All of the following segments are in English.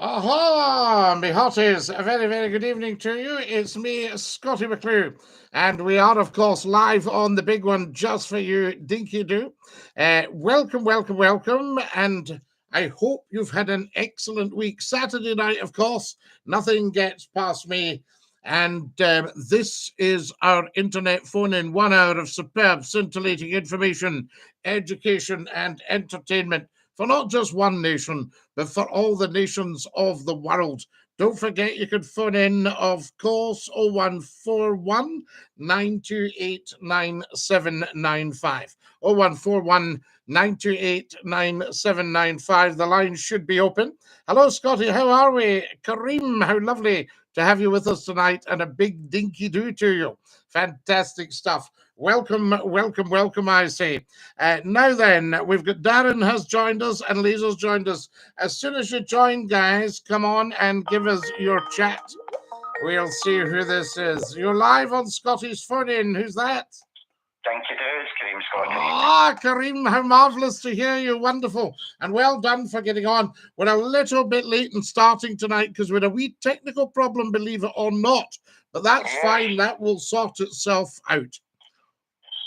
Aha, me hotties, a very, very good evening to you. It's me, Scottie McClue, and we are, of course, live on the big one just for you, DINKY-DOO. Welcome, welcome, welcome, and I hope you've had an excellent week. Saturday night, of course, nothing gets past me, and this is our internet phone-in 1 hour of superb, scintillating information, education, and entertainment for not just one nation, but for all the nations of the world. Don't forget you can phone in, of course, 0141 928 9795. 0141 928 9795. The line should be open. Hello, Scottie. How are we? Kareem, how lovely to have you with us tonight, and a big DINKY-DOO to you. Fantastic stuff. Welcome, welcome, welcome, I say. Now then, we've got Darren has joined us and Lisa's joined us. As soon as you join, guys, come on and give us your chat. We'll see who this is. You're live on Scotty's phone-in. Who's that? DINKY-DOO, Kareem, Scottie. Ah, Kareem, how marvellous to hear you. Wonderful. And well done for getting on. We're a little bit late in starting tonight because we had a wee technical problem, believe it or not. But that's fine. That will sort itself out.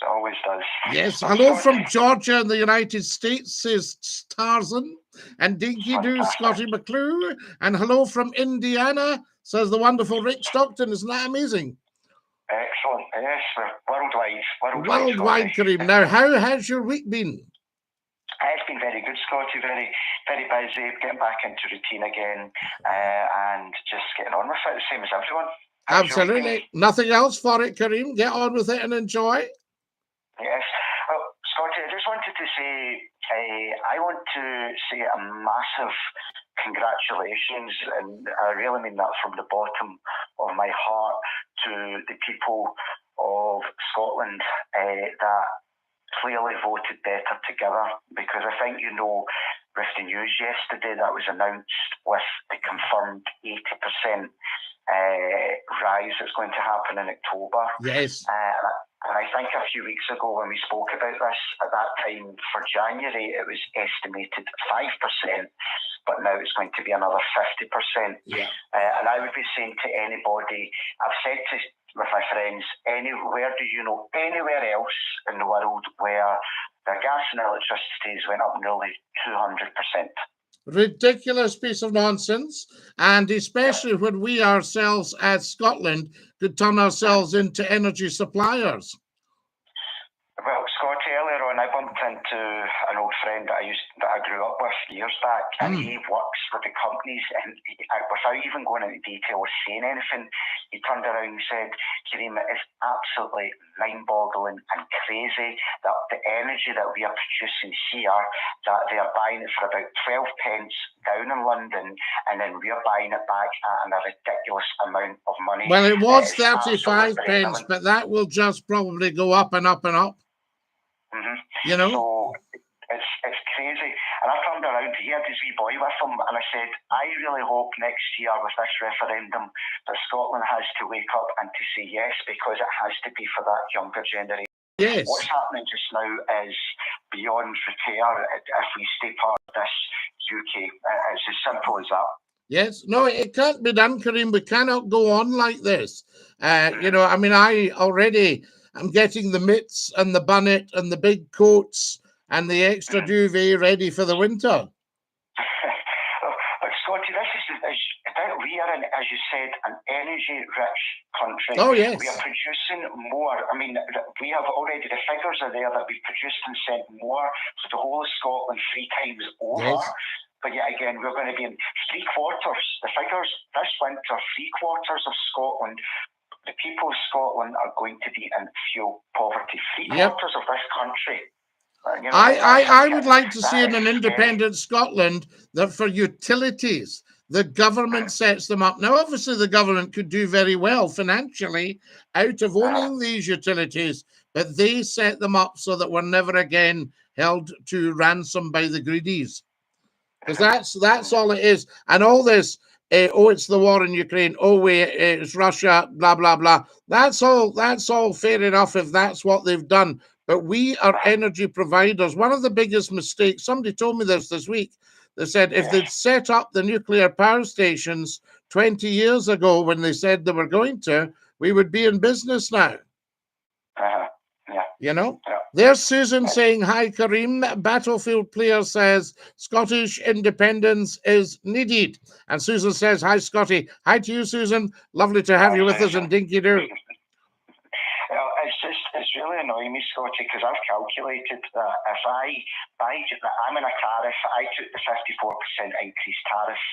It always does. Yes. Hello from Georgia in the United States, says Tarzan. And DINKY-DOO, Scottie McClue. And hello from Indiana, says the wonderful Rich Stockton. Isn't that amazing? Excellent. Yes, we're worldwide, Kareem. Now, how has your week been? It's been very good, Scottie. Very, very busy, getting back into routine again, and just getting on with it, the same as everyone. Absolutely. Nothing else for it, Kareem. Get on with it and enjoy. Yes. Well, Scottie, I just wanted to say, I want to say a massive congratulations, and I really mean that from the bottom of my heart, to the people of Scotland that clearly voted better together, because I think, with the news yesterday that was announced with the confirmed 80% rise that's going to happen in October. Yes. And I think a few weeks ago when we spoke about this, at that time for January, it was estimated 5%, but now it's going to be another 50%. Yeah. And I would be saying to anybody, I've said to with my friends, where do you know anywhere else in the world where the gas and electricity went up nearly 200%? Ridiculous piece of nonsense, and especially when we ourselves as Scotland could turn ourselves into energy suppliers. Well, Scottie, earlier on I bumped into an old friend that I grew up with years back, and he works for the companies, and without even going into detail or saying anything, he turned around and said, Kareem, it is absolutely mind-boggling and crazy that the energy that we are producing here, that they are buying it for about 12 pence down in London, and then we are buying it back at a ridiculous amount of money. Well, it was 35 pence, but that will just probably go up and up and up. So it's crazy. And I turned around, he had his wee boy with him, and I said, I really hope next year with this referendum that Scotland has to wake up and to say yes, because it has to be for that younger generation. Yes. What's happening just now is beyond repair if we stay part of this UK. It's as simple as that. Yes, no, it can't be done, Kareem. We cannot go on like this. I mean, I'm getting the mitts and the bonnet and the big coats and the extra duvet ready for the winter. Scottie, we are, as you said, an energy-rich country. Oh, yes. We are producing more. I mean, we have already, the figures are there that we've produced and sent more to the whole of Scotland 3 times over. Yes. But yet again, we're going to be in 3/4. The figures this winter, 3/4 of Scotland, the people of Scotland are going to be in fuel poverty. 3/4 of this country. I would like to see in an independent Scotland that for utilities, the government sets them up. Now, obviously, the government could do very well financially out of owning these utilities, but they set them up so that we're never again held to ransom by the greedies. Because that's all it is. And all this, it's the war in Ukraine, it's Russia, blah, blah, blah. That's all fair enough if that's what they've done. But we are energy providers. One of the biggest mistakes, somebody told me this week, They said if they'd set up the nuclear power stations 20 years ago when they said they were going to, we would be in business now. You know? There's Susan saying, hi, Kareem. Battlefield player says, Scottish independence is needed. And Susan says, hi, Scotty. Hi to you, Susan. Lovely to have you with us in Dinky-Doo. It's really annoying me, Scotty, because I've calculated that if I'm in a tariff, I took the 54% increased tariff,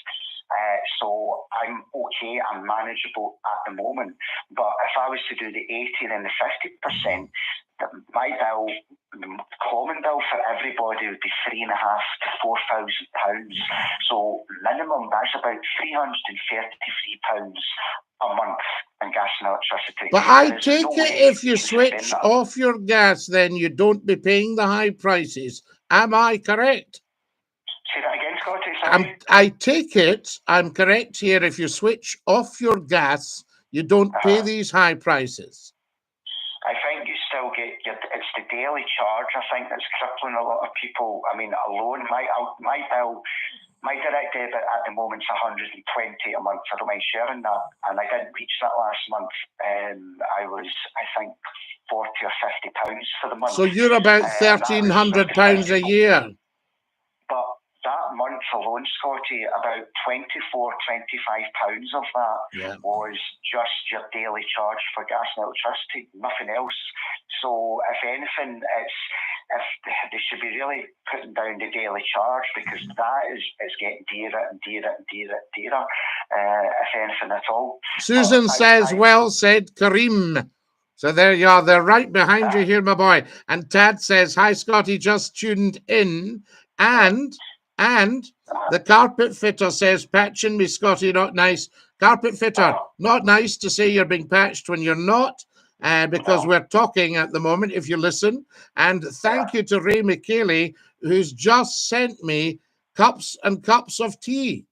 so I'm okay, I'm manageable at the moment. But if I was to do the 80 then the 50%, my bill, the common bill for everybody would be £3,500 to £4,000. So minimum, that's about £333 a month in gas and electricity. But I take it if you switch off your gas, then you don't be paying the high prices. Am I correct? Say that again, Scotty. Sorry. I take it I'm correct here. If you switch off your gas, you don't pay these high prices. I think you still get it's the daily charge, I think, that's crippling a lot of people. I mean, alone, my bill, my direct debit at the moment is 120 a month. I don't mind sharing that. And I didn't reach that last month. I was, I think, 40 or 50 pounds for the month. So you're about £1,300 a year. But that month alone, Scotty, about £24, £25 of that was just your daily charge for gas and electricity, nothing else. So if anything, if they should be really putting down the daily charge, because that is getting dearer and dearer and dearer and dearer, if anything at all. Susan says, well said, Kareem. So there you are. They're right behind you here, my boy. And Tad says, hi, Scotty, just tuned in. And the carpet fitter says, patching me, Scotty, not nice. Carpet fitter, not nice to say you're being patched when you're not, because we're talking at the moment, if you listen. And thank you to Ray McCLUE, who's just sent me cups and cups of tea.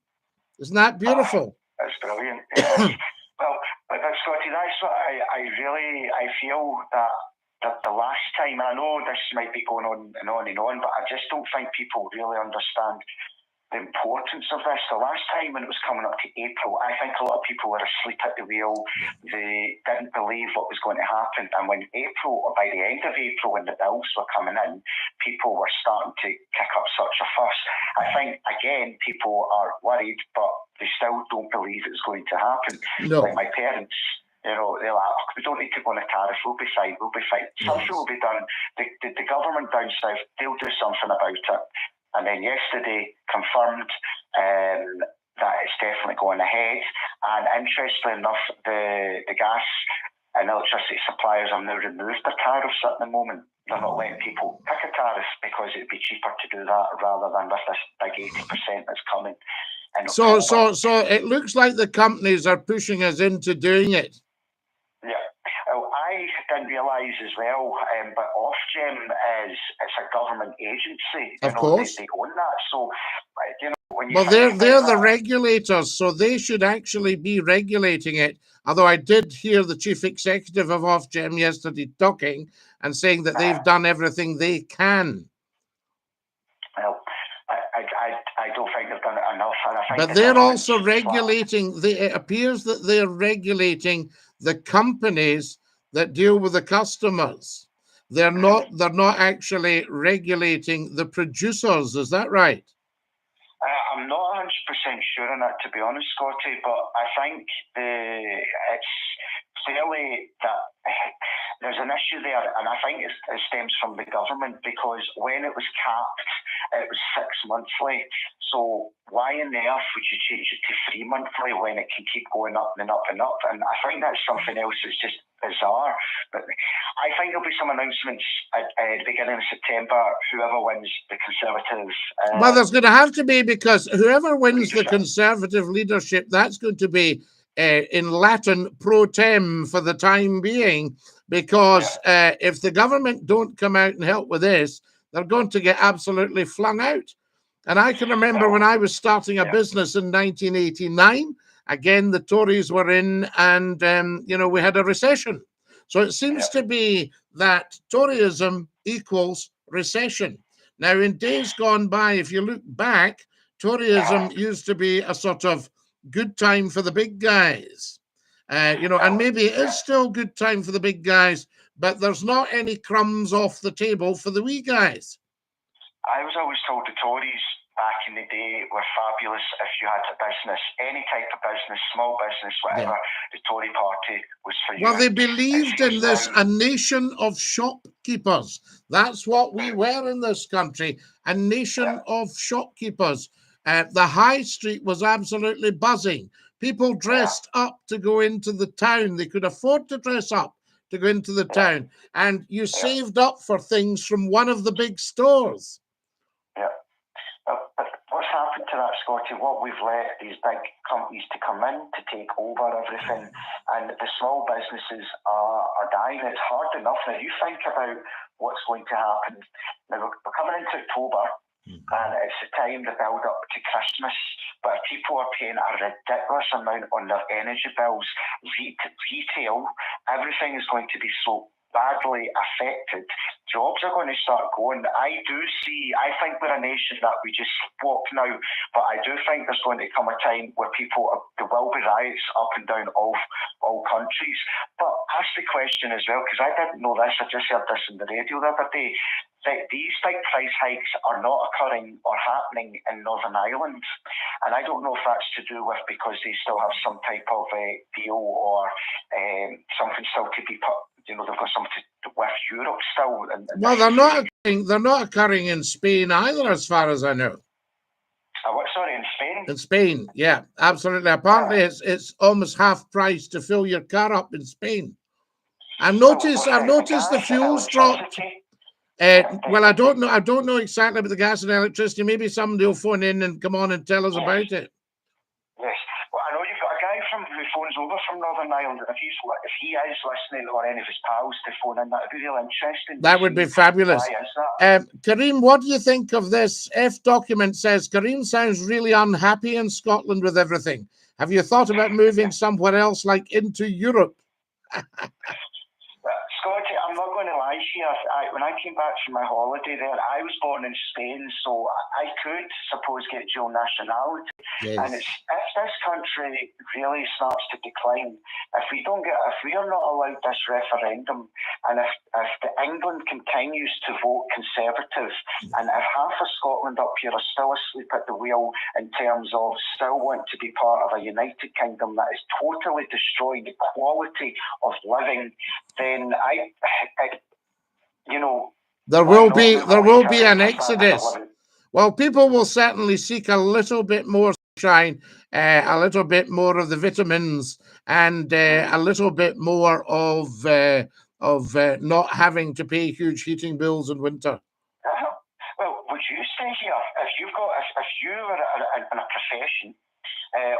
Isn't that beautiful? That's brilliant. Yeah. Well, but Scotty, that's what I feel that the last time, and I know this might be going on and on and on, but I just don't think people really understand the importance of this. The last time when it was coming up to April, I think a lot of people were asleep at the wheel. They didn't believe what was going to happen. And when April, or by the end of April, when the bills were coming in, people were starting to kick up such a fuss. I think, again, people are worried, but they still don't believe it's going to happen. No. Like my parents, you know, they're like, oh, we don't need to go on a tariff, we'll be fine. Something will be done. The government down south, they'll do something about it. And then yesterday confirmed that it's definitely going ahead. And interestingly enough, the gas and electricity suppliers have now removed their tariffs at the moment. They're not letting people pick a tariff because it'd be cheaper to do that rather than with this big 80% that's coming. So it looks like the companies are pushing us into doing it. I didn't realise as well, but Ofgem it's a government agency. Of course. They own that. So, you know, when you they're the regulators, so they should actually be regulating it. Although I did hear the chief executive of Ofgem yesterday talking and saying that they've done everything they can. Well, I don't think they've done it enough. And I think but they're also regulating. It appears that they're regulating the companies that deal with the customers. They're not actually regulating the producers. Is that right? I'm not 100% sure on that, to be honest, Scotty, but I think it's clearly that there's an issue there, and I think it stems from the government, because when it was capped, it was 6 monthly. So why on the earth would you change it to 3 monthly when it can keep going up and up and up? And I think that's something else that's just bizarre. But I think there'll be some announcements at the beginning of September. Whoever wins the Conservative... well, there's going to have to be, because whoever wins the Conservative leadership, that's going to be in Latin pro tem for the time being, because if the government don't come out and help with this, they're going to get absolutely flung out. And I can remember when I was starting a business in 1989, again, the Tories were in, and, you know, we had a recession. So it seems to be that Toryism equals recession. Now, in days gone by, if you look back Toryism used to be a sort of good time for the big guys. You know, and maybe it is still good time for the big guys, but there's not any crumbs off the table for the wee guys. I was always told the Tories back in the day were fabulous if you had a business, any type of business, small business, whatever, the Tory party was for you. Well, they believed in this, a nation of shopkeepers. That's what we were in this country, a nation of shopkeepers. The high street was absolutely buzzing. People dressed up to go into the town. They could afford to dress up to go into the town. And you saved up for things from one of the big stores. But what's happened to that, Scotty? What we've let these big companies to come in to take over everything, and the small businesses are dying. It's hard enough. Now, you think about what's going to happen. Now, we're coming into October, and it's the time to build up to Christmas, but people are paying a ridiculous amount on their energy bills. Retail, everything is going to be so badly affected. Jobs are going to start going. I think we're a nation that we just walk now, but I do think there's going to come a time where there will be riots up and down all countries. But ask the question as well, because I didn't know this, I just heard this on the radio the other day, that these big price hikes are not occurring or happening in Northern Ireland. And I don't know if that's to do with because they still have some type of deal or something still to be put. You know, they've got something with Europe still. Well, they're not occurring in Spain either, as far as I know. Sorry, in Spain? In Spain, yeah, absolutely. Apparently, it's almost half price to fill your car up in Spain. I've noticed the fuel's dropped. Well, I don't know exactly about the gas and electricity. Maybe somebody will phone in and come on and tell us about it. Yes. Well, I know you've got a guy who phones over from Northern Ireland, and if he is listening, or any of his pals to phone in, that would be really interesting. That would be fabulous. Why is that? Kareem, what do you think of this? F document says Kareem sounds really unhappy in Scotland with everything. Have you thought about moving somewhere else, like into Europe? Scotty, I'm not going to lie to you. When I came back from my holiday there, I was born in Spain, so I could, suppose, get dual nationality. Yes. And if this country really starts to decline, if we are not allowed this referendum, and if England continues to vote Conservative, and if half of Scotland up here are still asleep at the wheel in terms of still want to be part of a United Kingdom that is totally destroying the quality of living, then there will be an exodus. Well, people will certainly seek a little bit more sunshine, a little bit more of the vitamins, and a little bit more of not having to pay huge heating bills in winter. Well, would you stay here if you were in a profession?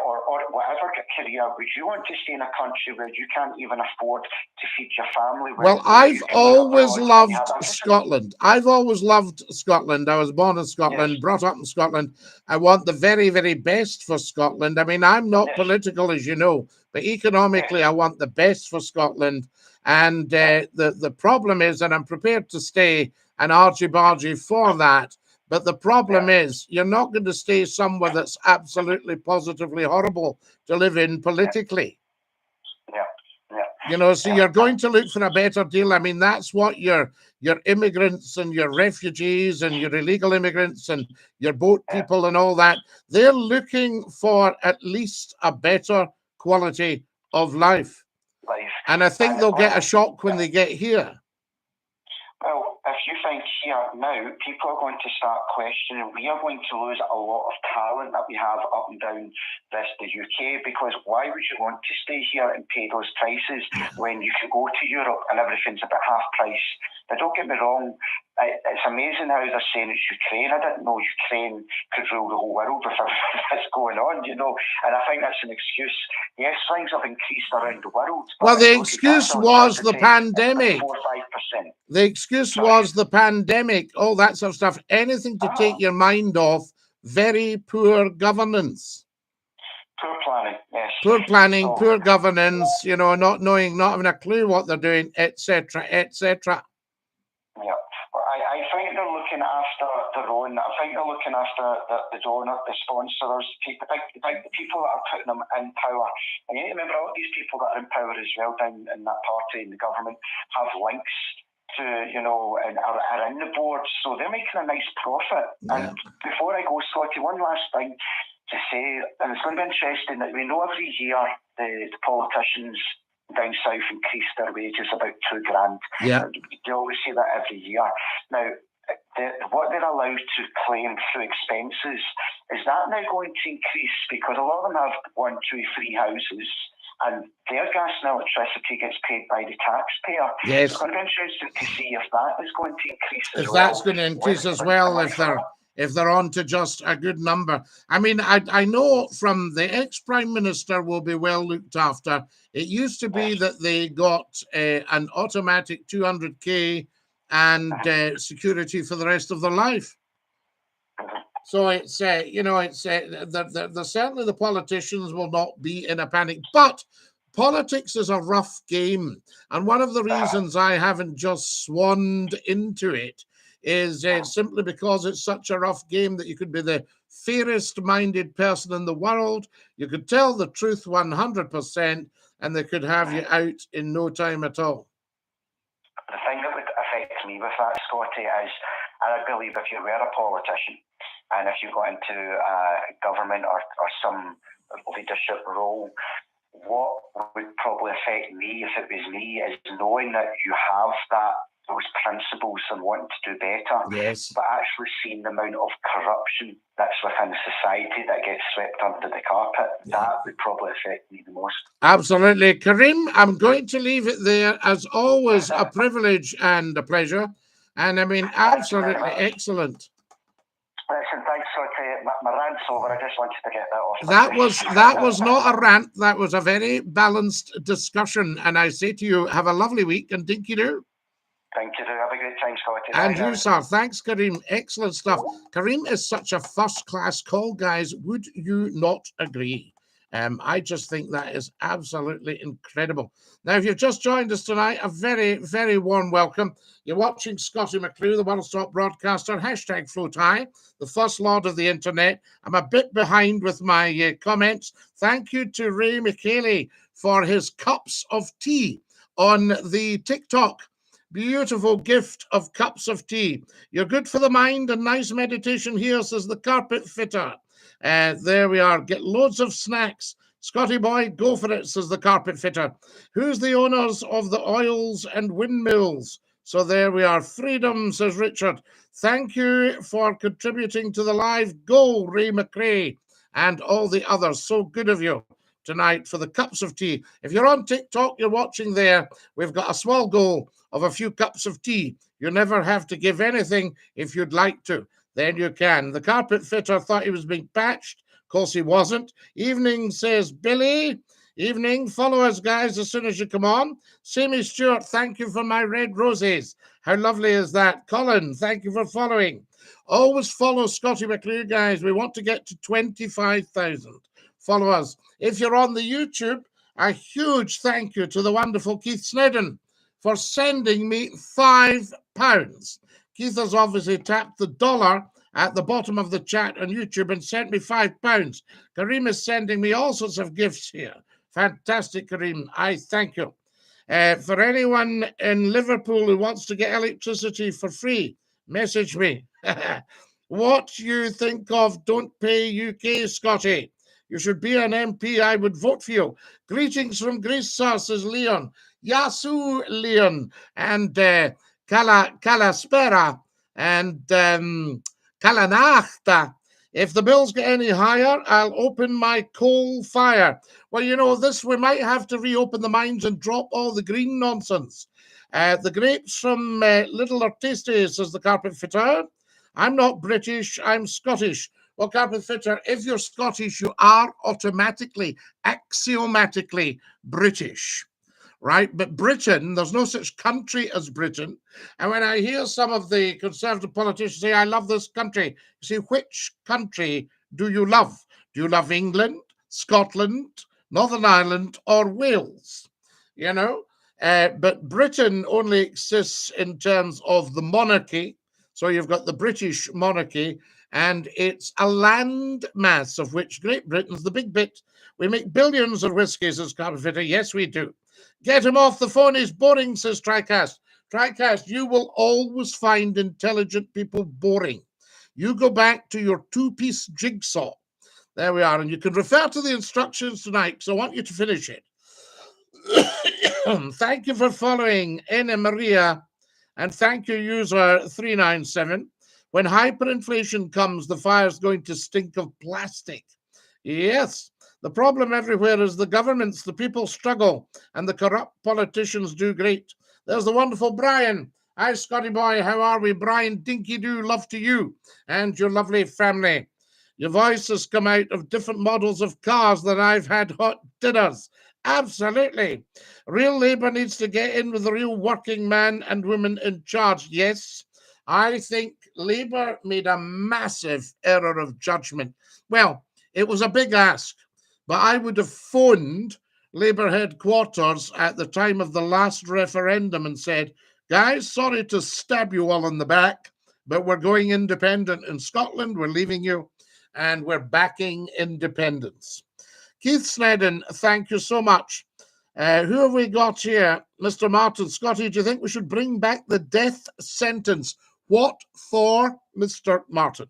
Or whatever career, would you want to stay in a country where you can't even afford to feed your family? Well, I've always loved Scotland. I've always loved Scotland. I was born in Scotland, brought up in Scotland. I want the very, very best for Scotland. I mean, I'm not political, as you know, but economically, I want the best for Scotland. And the problem is, and I'm prepared to stay an argy-bargy for that, but the problem is you're not going to stay somewhere that's absolutely positively horrible to live in politically. You know, so you're going to look for a better deal. I mean, that's what your immigrants and your refugees and your illegal immigrants and your boat people and all that, they're looking for at least a better quality of life. And I think they'll get a shock when they get here. Well, if you think here now, people are going to start questioning. We are going to lose a lot of talent that we have up and down the UK, because why would you want to stay here and pay those prices when you can go to Europe and everything's about half price? Now, don't get me wrong, it's amazing how they're saying it's Ukraine. I didn't know Ukraine could rule the whole world with everything that's going on, you know, and I think that's an excuse. Yes, things have increased around the world. Well, the excuse was the pandemic. 4 or 5%. The excuse was the pandemic, all that sort of stuff. Anything to take your mind off very poor governance. Poor planning, yes. Poor planning, poor governance, you know, not having a clue what they're doing, etc., etc. Yeah, well, I think they're looking looking after their own. I think they're looking after the donor, the sponsors, the people that are putting them in power. And you need to remember all these people that are in power as well down in that party in the government have links to, and are in the board. So they're making a nice profit. Yeah. And before I go, Scotty, one last thing to say, and it's going to be interesting that we know every year the politicians down south increase their wages about $2,000. Yeah. They always say that every year. Now, what they're allowed to claim through expenses, is that now going to increase? Because a lot of them have 1, 2, 3 houses, and their gas and electricity gets paid by the taxpayer. Yes. It's going to be interesting to see if that is going to increase as well. If that's going to increase as well, if they're on to just a good number. I mean, I know from the ex-Prime Minister will be well looked after. It used to be that they got an automatic 200K and security for the rest of their life. So it's, certainly the politicians will not be in a panic. But politics is a rough game. And one of the reasons I haven't just swanned into it is simply because it's such a rough game that you could be the fairest-minded person in the world, you could tell the truth 100%, and they could have you out in no time at all. The thing that would affect me with that, Scotty, is I believe if you were a politician and if you got into government or some leadership role, what would probably affect me if it was me is knowing that you have those principles and wanting to do better, yes, but actually seeing the amount of corruption that's within society that gets swept under the carpet, that would probably affect me the most. Absolutely. Kareem, I'm going to leave it there. As always, a privilege and a pleasure. And I mean, absolutely excellent. Listen, thanks, Scotty. My rant's over. I just wanted to get that off. That was not a rant. That was a very balanced discussion. And I say to you, have a lovely week and dinky-doo. Thank you. Have a great time, Scotty. And you, sir. Thanks, Kareem. Excellent stuff. Kareem is such a first-class call, guys. Would you not agree? I just think that is absolutely incredible. Now, if you've just joined us tonight, a very, very warm welcome. You're watching Scottie McClue, the one-stop broadcaster, hashtag Float High, the first lord of the internet. I'm a bit behind with my comments. Thank you to Ray McCLUE for his cups of tea on the TikTok. Beautiful gift of cups of tea. You're good for the mind and nice meditation here, says the carpet fitter. There we are. Get loads of snacks. Scotty boy, go for it, says the carpet fitter. Who's the owners of the oils and windmills? So there we are. Freedom, says Richard. Thank you for contributing to the live. Go, Ray McCrae, and all the others. So good of you tonight for the cups of tea. If you're on TikTok, you're watching there. We've got a small goal of a few cups of tea. You never have to give anything if you'd like to. Then you can. The carpet fitter thought he was being patched. Of course he wasn't. Evening, says Billy. Evening. Follow us, guys, as soon as you come on. Sammy Stewart, thank you for my red roses. How lovely is that? Colin, thank you for following. Always follow Scottie McClue, guys. We want to get to 25,000. Follow us. If you're on the YouTube, a huge thank you to the wonderful Keith Snedden for sending me £5. Keith has obviously tapped the dollar at the bottom of the chat on YouTube and sent me £5. Kareem is sending me all sorts of gifts here. Fantastic, Kareem. I thank you. For anyone in Liverpool who wants to get electricity for free, message me. What you think of Don't Pay UK, Scotty? You should be an MP. I would vote for you. Greetings from Greece, sir, says Leon. Yasu, Leon. And Kalaspera and Kalanachta. If the bills get any higher, I'll open my coal fire. Well, you know, we might have to reopen the mines and drop all the green nonsense. The grapes from Little are tasty, says the carpet fitter. I'm not British, I'm Scottish. Well, carpet fitter, if you're Scottish, you are automatically, axiomatically British. Right? But Britain, there's no such country as Britain. And when I hear some of the Conservative politicians say, I love this country, you see, which country do you love? Do you love England, Scotland, Northern Ireland, or Wales? You know? But Britain only exists in terms of the monarchy. So you've got the British monarchy, and it's a land mass of which Great Britain's the big bit. We make billions of whiskies as carpet. Yes, we do. Get him off the phone. He's boring, says TriCast. TriCast, you will always find intelligent people boring. You go back to your two-piece jigsaw. There we are. And you can refer to the instructions tonight, because I want you to finish it. Thank you for following Anna Maria, and thank you, user 397. When hyperinflation comes, the fire's going to stink of plastic. Yes, the problem everywhere is the governments, the people struggle, and the corrupt politicians do great. There's the wonderful Brian. Hi, Scotty boy, how are we? Brian, Dinky-Doo, love to you and your lovely family. Your voice has come out of different models of cars that I've had hot dinners. Absolutely. Real Labour needs to get in with the real working man and women in charge. Yes, I think Labour made a massive error of judgment. Well, it was a big ask, but I would have phoned Labour headquarters at the time of the last referendum and said, guys, sorry to stab you all in the back, but we're going independent in Scotland. We're leaving you, and we're backing independence. Keith Snedden, thank you so much. Who have we got here? Mr. Martin. Scotty, do you think we should bring back the death sentence? What for, Mr. Martin?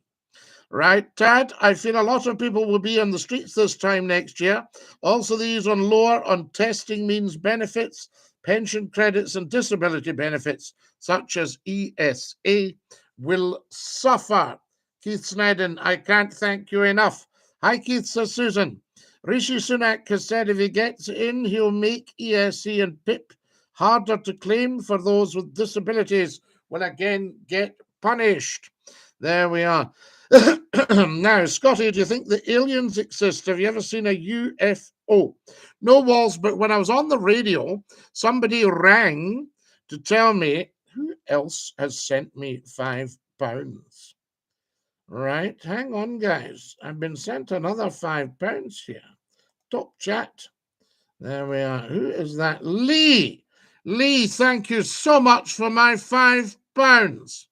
Right, Tad, I feel a lot of people will be on the streets this time next year. Also, these on lower on testing means benefits, pension credits and disability benefits, such as ESA, will suffer. Keith Snedden, I can't thank you enough. Hi, Keith, says Susan. Rishi Sunak has said if he gets in, he'll make ESC and PIP harder to claim for those with disabilities will again get punished. There we are. Now, Scotty, do you think the aliens exist? Have you ever seen a UFO? No, Walls, but when I was on the radio, somebody rang to tell me who else has sent me £5. Right, hang on, guys. I've been sent another £5 here. Top chat. There we are. Who is that? Lee. Lee, thank you so much for my £5.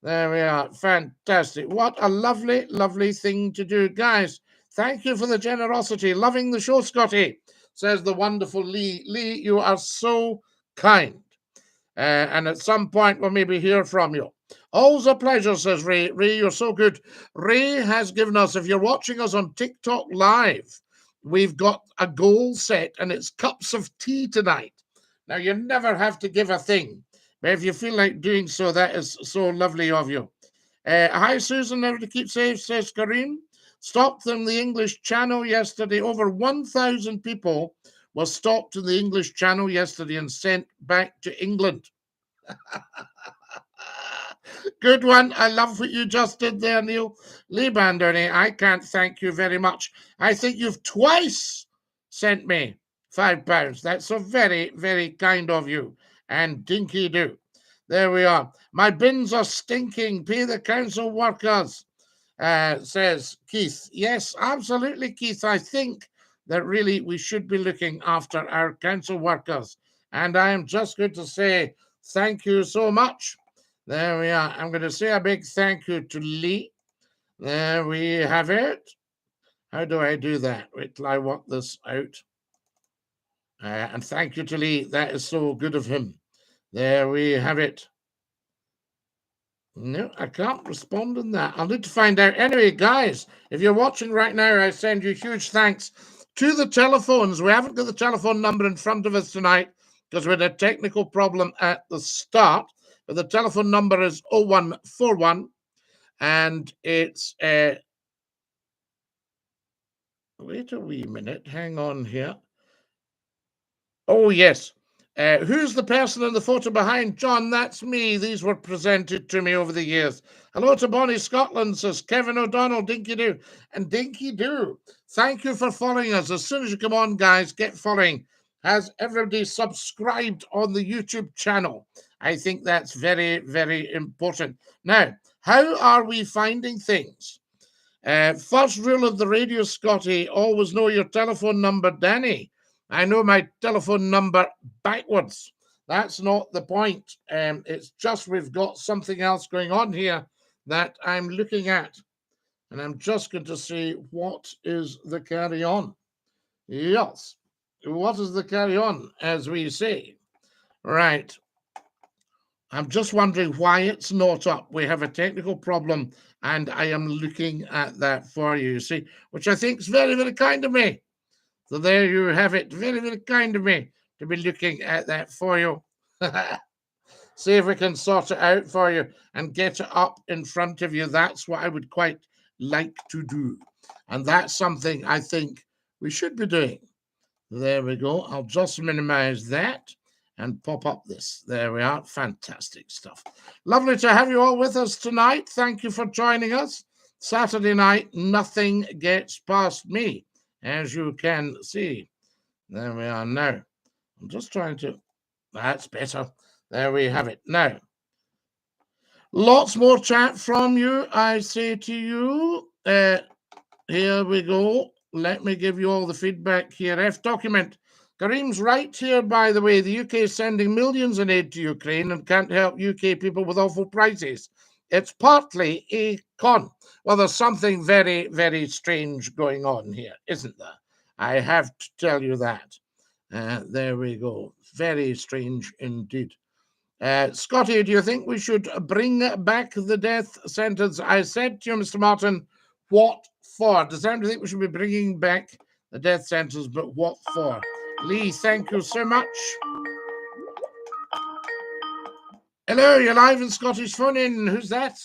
There we are. Fantastic. What a lovely, lovely thing to do. Guys, thank you for the generosity. Loving the show, Scotty, says the wonderful Lee. Lee, you are so kind. And at some point, we'll maybe hear from you. Always a pleasure, says Ray. Ray, you're so good. Ray has given us, if you're watching us on TikTok Live, we've got a goal set, and it's cups of tea tonight. Now, you never have to give a thing, but if you feel like doing so, that is so lovely of you. Hi, Susan. Never to keep safe, says Kareem. Stopped them the English Channel yesterday. Over 1,000 people were stopped in the English Channel yesterday and sent back to England. Good one. I love what you just did there, Neil. Lee Banderney, I can't thank you very much. I think you've twice sent me £5. That's so very, very kind of you. And Dinky-Doo. There we are. My bins are stinking. Pay the council workers, says Keith. Yes, absolutely, Keith. I think that really we should be looking after our council workers. And I am just going to say thank you so much. There we are. I'm going to say a big thank you to Lee. There we have it. How do I do that? Wait till I work this out. And thank you to Lee. That is so good of him. There we have it. No, I can't respond on that. I'll need to find out. Anyway, guys, if you're watching right now, I send you huge thanks to the telephones. We haven't got the telephone number in front of us tonight because we had a technical problem at the start. But the telephone number is 0141, and it's wait a wee minute. Hang on here. Oh, yes. Who's the person in the photo behind? John, that's me. These were presented to me over the years. Hello to Bonnie Scotland, says Kevin O'Donnell, Dinky-Doo. And Dinky-Doo, thank you for following us. As soon as you come on, guys, get following. Has everybody subscribed on the YouTube channel? I think that's very, very important. Now, how are we finding things? First rule of the radio, Scotty, always know your telephone number, Danny. I know my telephone number backwards. That's not the point. It's just we've got something else going on here that I'm looking at. And I'm just going to see what is the carry on. Yes. What is the carry on, as we say? Right. I'm just wondering why it's not up. We have a technical problem, and I am looking at that for you, see, which I think is very, very kind of me. So there you have it. Very, very kind of me to be looking at that for you. See if we can sort it out for you and get it up in front of you. That's what I would quite like to do. And that's something I think we should be doing. There we go. I'll just minimize that and pop up this. There we are. Fantastic stuff. Lovely to have you all with us tonight. Thank you for joining us. Saturday night, nothing gets past me, as you can see. There we are now. I'm just trying to... That's better. There we have it. Now, lots more chat from you, I say to you. Here we go. Let me give you all the feedback here. F document. Kareem's right here, by the way. The UK is sending millions in aid to Ukraine and can't help UK people with awful prices. It's partly a con. Well, there's something very, very strange going on here, isn't there? I have to tell you that. There we go. Very strange indeed. Scotty, do you think we should bring back the death sentence? I said to you, Mr. Martin, what for? Does anybody think we should be bringing back the death sentence, but what for? Lee, thank you so much. Hello, you're live in Scottish Phone In. Who's that?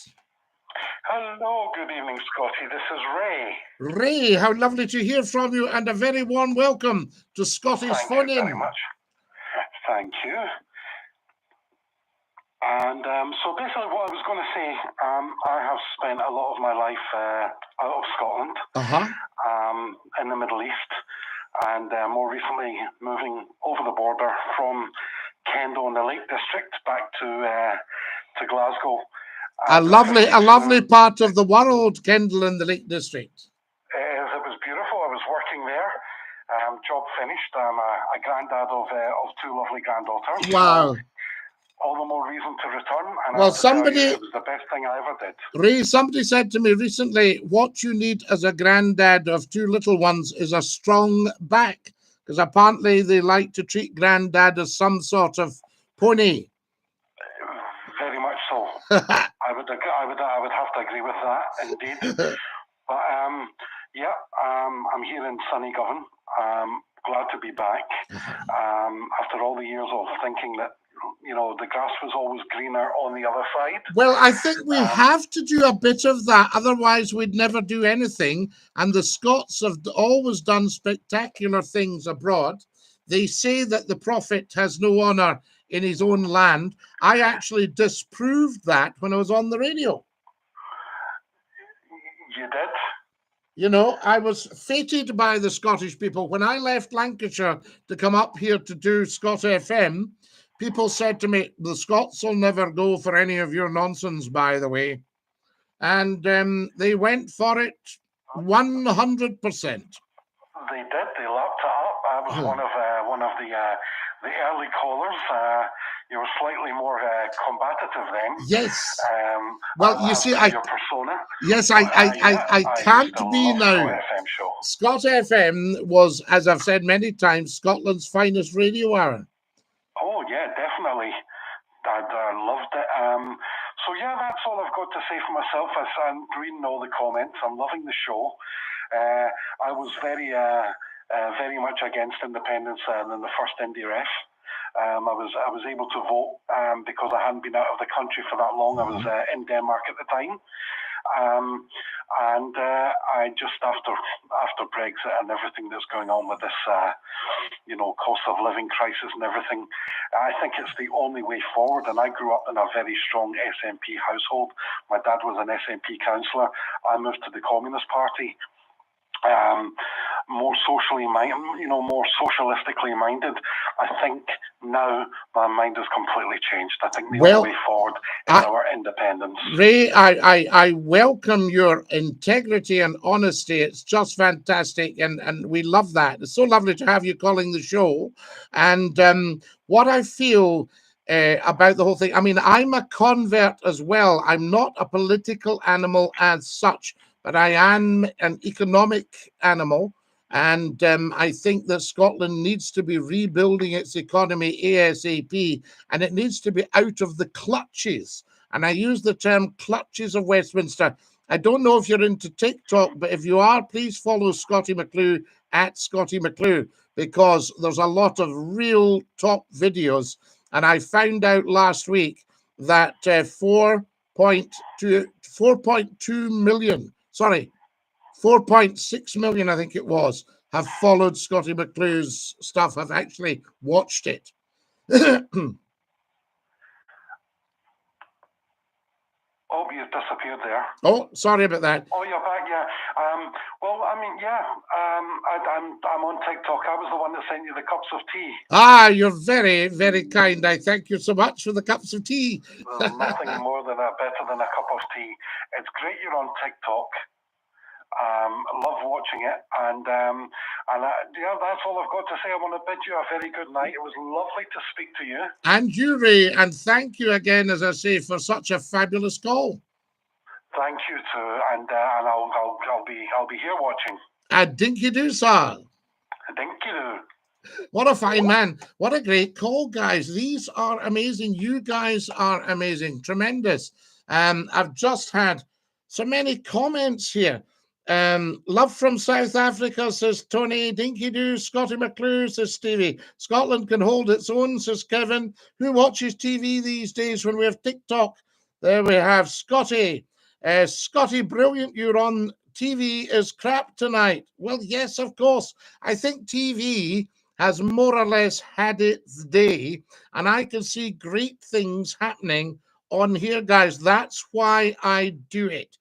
Hello, good evening, Scotty. This is Ray. Ray, how lovely to hear from you, and a very warm welcome to Scottish Phone In. Thank you very much. Thank you. And so basically what I was going to say, I have spent a lot of my life out of Scotland, in the Middle East, and more recently moving over the border from Kendal in the Lake District back to Glasgow. A lovely part of the world, Kendal in the Lake District. It was beautiful. I was working there. Job finished. I'm a granddad of two lovely granddaughters. Wow. So all the more reason to return. And well, it was the best thing I ever did. Ray, somebody said to me recently, what you need as a granddad of two little ones is a strong back, because apparently they like to treat granddad as some sort of pony. Very much so. I would have to agree with that, indeed. But yeah, I'm here in sunny Govan. Glad to be back. After all the years of thinking that, you know, the grass was always greener on the other side. Well, I think we have to do a bit of that, otherwise we'd never do anything. And the Scots have always done spectacular things abroad. They say that the prophet has no honour in his own land. I actually disproved that when I was on the radio. You did? You know, I was fated by the Scottish people. When I left Lancashire to come up here to do Scot FM, people said to me, the Scots will never go for any of your nonsense, by the way. And they went for it 100%. They did. They lapped it up. I was one of the early callers. You were slightly more combative then. Yes. Well, you see, your persona. Yes, I can't be now. Scot FM was, as I've said many times, Scotland's finest radio hour. Oh yeah, definitely. I loved it. So yeah, that's all I've got to say for myself. I'm reading all the comments. I'm loving the show. I was very much against independence in the first Indie Ref. I was able to vote because I hadn't been out of the country for that long. I was in Denmark at the time. And I just after Brexit and everything that's going on with this, cost of living crisis and everything, I think it's the only way forward. And I grew up in a very strong SNP household. My dad was an SNP councillor. I moved to the Communist Party. more socially minded, more socialistically minded. I think now my mind has completely changed. I think the only way forward is our independence. Ray, I welcome your integrity and honesty. It's just fantastic, and we love that. It's so lovely to have you calling the show. And what I feel about the whole thing, I mean, I'm a convert as well. I'm not a political animal as such, but I am an economic animal. And I think that Scotland needs to be rebuilding its economy ASAP, and it needs to be out of the clutches. And I use the term clutches of Westminster. I don't know if you're into TikTok, but if you are, please follow Scottie McClue at Scottie McClue, because there's a lot of real top videos. And I found out last week that 4.6 million, I think it was, have followed Scottie McClue's stuff, have actually watched it. Oh, you've disappeared there. Oh, sorry about that. Oh, you're back, yeah. Well, I mean, yeah, I'm on TikTok. I was the one that sent you the cups of tea. Ah, you're very, very kind. I thank you so much for the cups of tea. There's nothing more better than a cup of tea. It's great you're on TikTok. Love watching it, and yeah, that's all I've got to say. I want to bid you a very good night. It was lovely to speak to you. And you, Ray, and thank you again, as I say, for such a fabulous call. Thank you too, and I'll be here watching. DINKY-DOO, sir. DINKY-DOO. What a fine man. What a great call, guys. These are amazing. You guys are amazing. Tremendous. I've just had so many comments here. Love from South Africa, says Tony. DINKY-DOO. Scottie McClue, says Stevie. Scotland can hold its own, says Kevin. Who watches TV these days when we have TikTok? There we have Scottie. Scottie, brilliant. You're on. TV is crap tonight. Well, yes, of course. I think TV has more or less had its day, and I can see great things happening on here, guys. That's why I do it.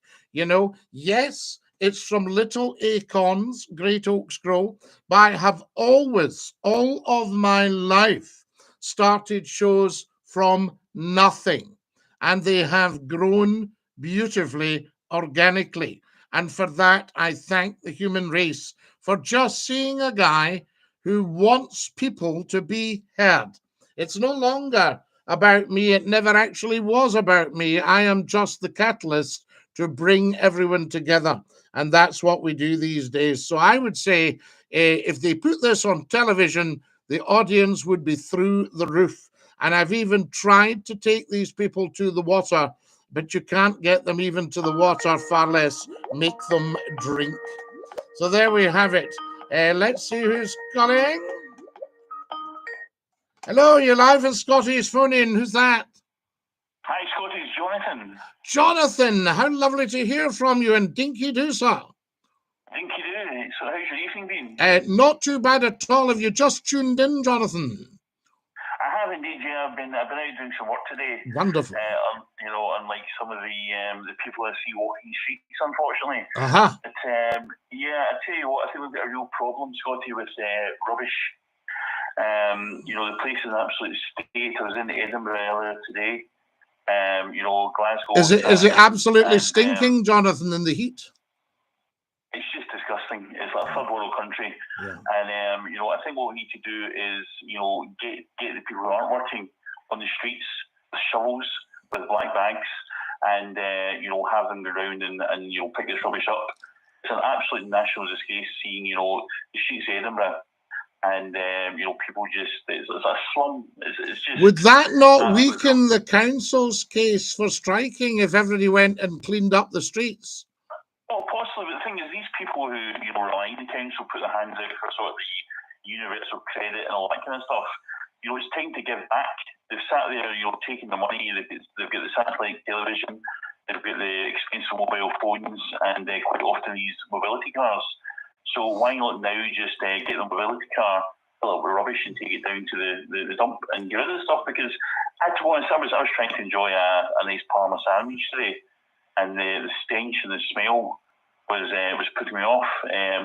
Yes, it's from little acorns, great oaks grow, but I have always, all of my life, started shows from nothing, and they have grown beautifully, organically. And for that, I thank the human race for just seeing a guy who wants people to be heard. It's no longer about me. It never actually was about me. I am just the catalyst to bring everyone together. And that's what we do these days. So I would say if they put this on television, the audience would be through the roof. And I've even tried to take these people to the water, but you can't get them even to the water, far less make them drink. So there we have it. Let's see who's calling. Hello, you're live in Scottie's phone in. Who's that? Hi, Scottie, it's Jonathan. Jonathan, how lovely to hear from you, and DINKY-DOO, sir. DINKY-DOO. So how's your evening been? Not too bad at all. Have you just tuned in, Jonathan? I have indeed, yeah. I've been out doing some work today. Wonderful. Unlike some of the people I see walking the streets, unfortunately. But yeah, I tell you what, I think we've got a real problem, Scottie, with rubbish. The place is an absolute state. I was in Edinburgh earlier today. Glasgow. Is it absolutely stinking, Jonathan, in the heat? It's just disgusting. It's like a third world country. Yeah. And, I think what we need to do is, get the people who aren't working on the streets with shovels, with black bags, and, have them go around and pick this rubbish up. It's an absolute national disgrace seeing, the streets of Edinburgh. And, people it's a slum. It's just... Would that not weaken the council's case for striking if everybody went and cleaned up the streets? Well, possibly, but the thing is, these people who, rely on the council, put their hands out for sort of the universal credit and all that kind of stuff, it's time to give back. They've sat there, taking the money, they've got the satellite television, they've got the expensive mobile phones, and quite often these mobility cars. So why not now just get the mobility car, fill up with rubbish and take it down to the dump and get rid of the stuff? Because, to be honest, I was trying to enjoy a nice Parma sandwich today, and the stench and the smell was putting me off.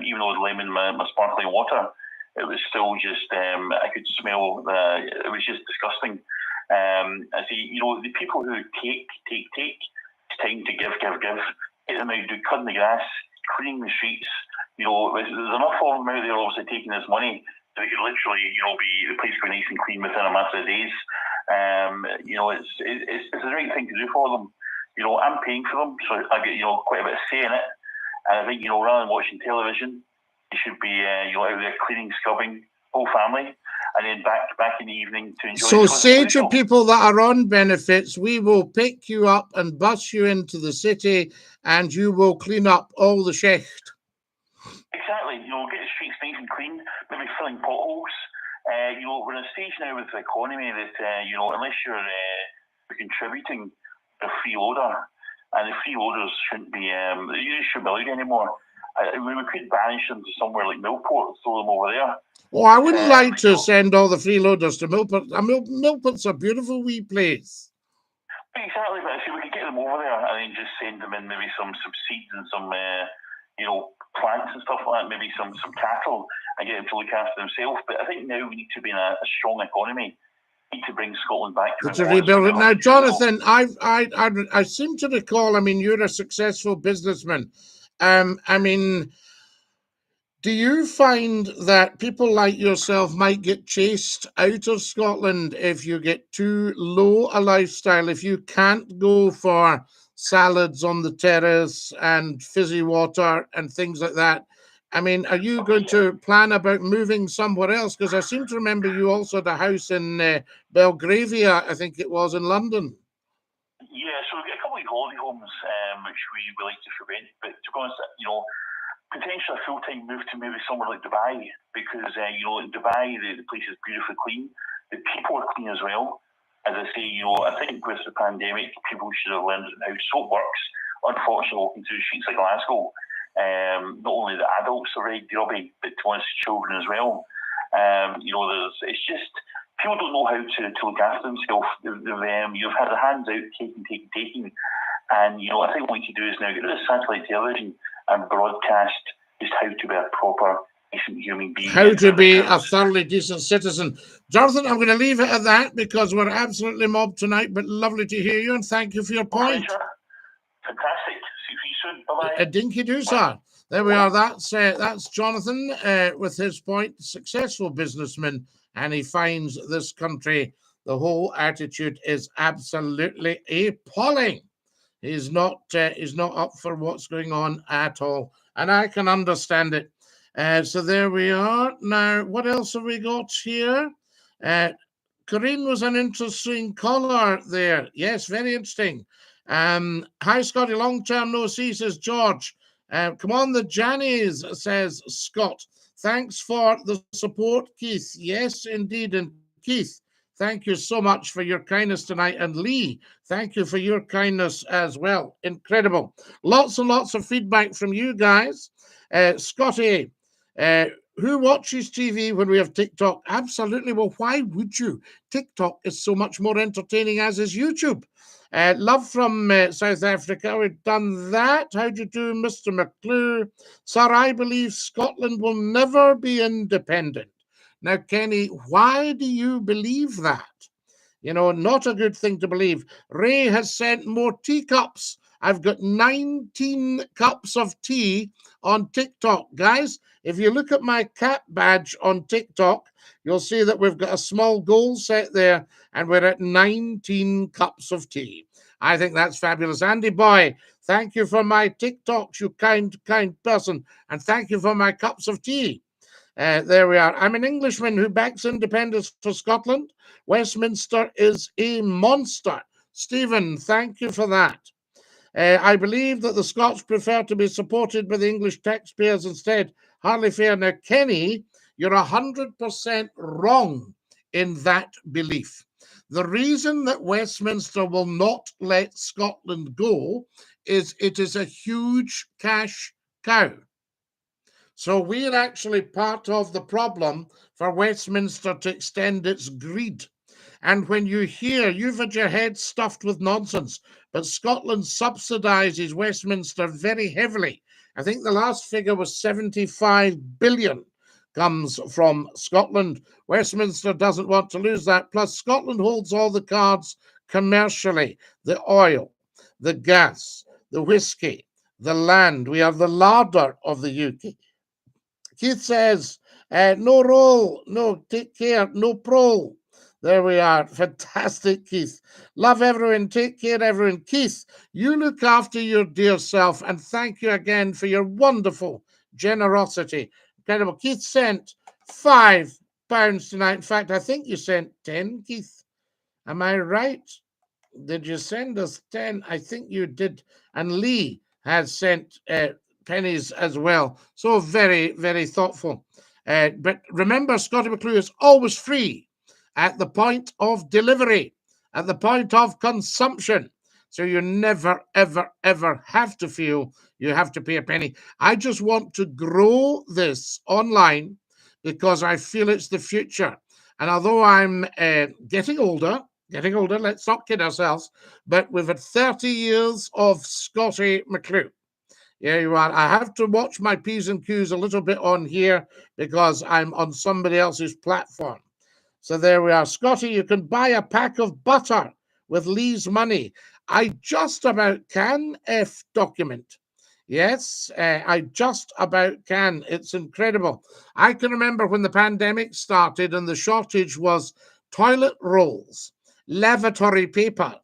Even though I was lemon my sparkling water, it was still just, I could smell, it was just disgusting. I see, you know, the people who take, it's time to give. Get them out, cutting the grass, cleaning the streets. You know, there's enough of them out there obviously taking this money that they could literally, you know, be the place be nice and clean within a matter of days. You know, it's the right thing to do for them. You know, I'm paying for them, so I get, you know, quite a bit of say in it. And I think, you know, rather than watching television, you should be, you know, out there cleaning, scrubbing, whole family, and then back in the evening to enjoy. So say to people that are on benefits, we will pick you up and bus you into the city, and you will clean up all the shecht. Exactly. You know, get the streets nice and clean, maybe filling potholes. You know, we're in a stage now with the economy that, you know, unless you're contributing a freeloader, and the freeloaders shouldn't be, they shouldn't be allowed anymore. We could banish them to somewhere like Millport, throw them over there. Oh, I wouldn't like to send all the freeloaders to Millport. Millport's a beautiful wee place. Exactly, but I see we could get them over there and then just send them in maybe some seeds and some, you know, plants and stuff like that, maybe some cattle, and get them to look after themselves. But I think now we need to be in a strong economy. We need to bring Scotland back to rebuild it. Now, Jonathan, I seem to recall, I mean, you're a successful businessman. I mean, do you find that people like yourself might get chased out of Scotland if you get too low a lifestyle, if you can't go for salads on the terrace and fizzy water and things like that? I mean, are you going to plan about moving somewhere else? Because I seem to remember you also had a house in Belgravia, I think it was, in London. Yeah, so we've got a couple of holiday homes which we like to frequent, but to be honest, you know, potentially a full-time move to maybe somewhere like Dubai, because, you know, in Dubai, the place is beautifully clean. The people are clean as well. As I say, you know, I think with the pandemic, people should have learned how soap works. Unfortunately, walking through the streets like Glasgow, not only the adults are very grubby, but to us children as well. You know, it's just, people don't know how to look after themselves. You've had their hands out, taking. And, you know, I think what we need to do is now get rid of satellite television and broadcast just how to be a proper, decent human being. How to be a thoroughly decent citizen. Jonathan, I'm going to leave it at that because we're absolutely mobbed tonight, but lovely to hear you and thank you for your point. Fantastic. See you soon. Bye-bye. Dinky-Doo, sir. There we are. That's Jonathan with his point. Successful businessman, and he finds this country, the whole attitude is absolutely appalling. He's not up for what's going on at all, and I can understand it. So there we are. Now, what else have we got here? Corinne was an interesting caller there. Yes, very interesting. Hi, Scotty. Long term no see, says George. Come on, the Jannies, says Scott. Thanks for the support, Keith. Yes, indeed. And Keith, thank you so much for your kindness tonight. And Lee, thank you for your kindness as well. Incredible. Lots and lots of feedback from you guys. Scotty, who watches TV when we have TikTok? Absolutely. Well, why would you? TikTok is so much more entertaining, as is YouTube. Love from South Africa. We've done that. How do you do, Mr. McClue? Sir, I believe Scotland will never be independent. Now, Kenny, why do you believe that? You know, not a good thing to believe. Ray has sent more teacups. I've got 19 cups of tea on TikTok. Guys, if you look at my cat badge on TikTok, you'll see that we've got a small goal set there, and we're at 19 cups of tea. I think that's fabulous. Andy Boy, thank you for my TikToks, you kind person, and thank you for my cups of tea. There we are. I'm an Englishman who backs independence for Scotland. Westminster is a monster. Stephen, thank you for that. I believe that the Scots prefer to be supported by the English taxpayers instead. Hardly fair. Now, Kenny, you're 100% wrong in that belief. The reason that Westminster will not let Scotland go is it is a huge cash cow. So we're actually part of the problem for Westminster to extend its greed. And when you hear, you've had your head stuffed with nonsense, but Scotland subsidises Westminster very heavily. I think the last figure was 75 billion comes from Scotland. Westminster doesn't want to lose that. Plus, Scotland holds all the cards commercially, the oil, the gas, the whiskey, the land. We are the larder of the UK. Keith says, no roll, no take care, no prole. There we are. Fantastic, Keith. Love everyone. Take care, everyone. Keith, you look after your dear self, and thank you again for your wonderful generosity. Incredible. Keith sent £5 tonight. In fact, I think you sent 10, Keith. Am I right? Did you send us 10? I think you did. And Lee has sent pennies as well. So very, very thoughtful. But remember, Scottie McClue is always free at the point of delivery, at the point of consumption. So you never, ever, ever have to feel you have to pay a penny. I just want to grow this online because I feel it's the future. And although I'm getting older, let's not kid ourselves, but we've had 30 years of Scottie McClue. Yeah, you are. I have to watch my P's and Q's a little bit on here because I'm on somebody else's platform. So there we are. Scottie, you can buy a pack of butter with Lee's money. I just about can, F document. Yes, I just about can. It's incredible. I can remember when the pandemic started and the shortage was toilet rolls, lavatory paper,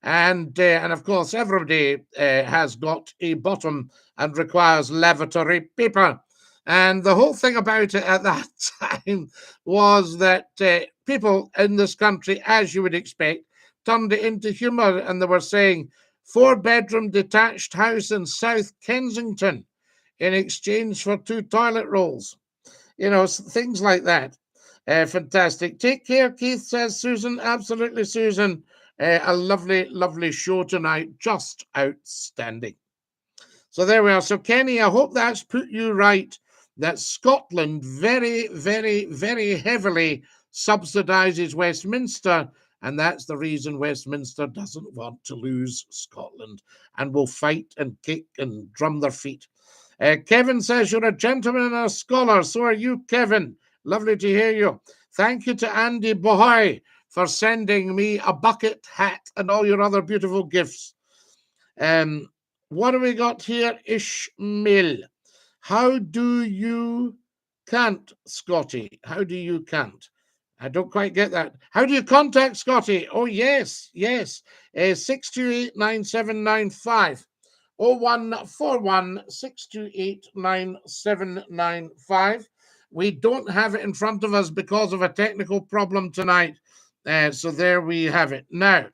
and of course everybody has got a bottom and requires lavatory paper. And the whole thing about it at that time was that people in this country, as you would expect, turned it into humour, and they were saying 4-bedroom detached house in South Kensington in exchange for 2 toilet rolls. You know, things like that. Fantastic. Take care, Keith, says Susan. Absolutely, Susan. A lovely, lovely show tonight. Just outstanding. So there we are. So, Kenny, I hope that's put you right, that Scotland very, very, very heavily subsidises Westminster, and that's the reason Westminster doesn't want to lose Scotland and will fight and kick and drum their feet. Kevin says, you're a gentleman and a scholar. So are you, Kevin. Lovely to hear you. Thank you to Andy Bohoy for sending me a bucket hat and all your other beautiful gifts. What do we got here? Ishmael. How do you can't, Scottie? How do you can't? I don't quite get that. How do you contact Scottie? Oh, yes. 628-9795. 01416289795. We don't have it in front of us because of a technical problem tonight. So there we have it. Now,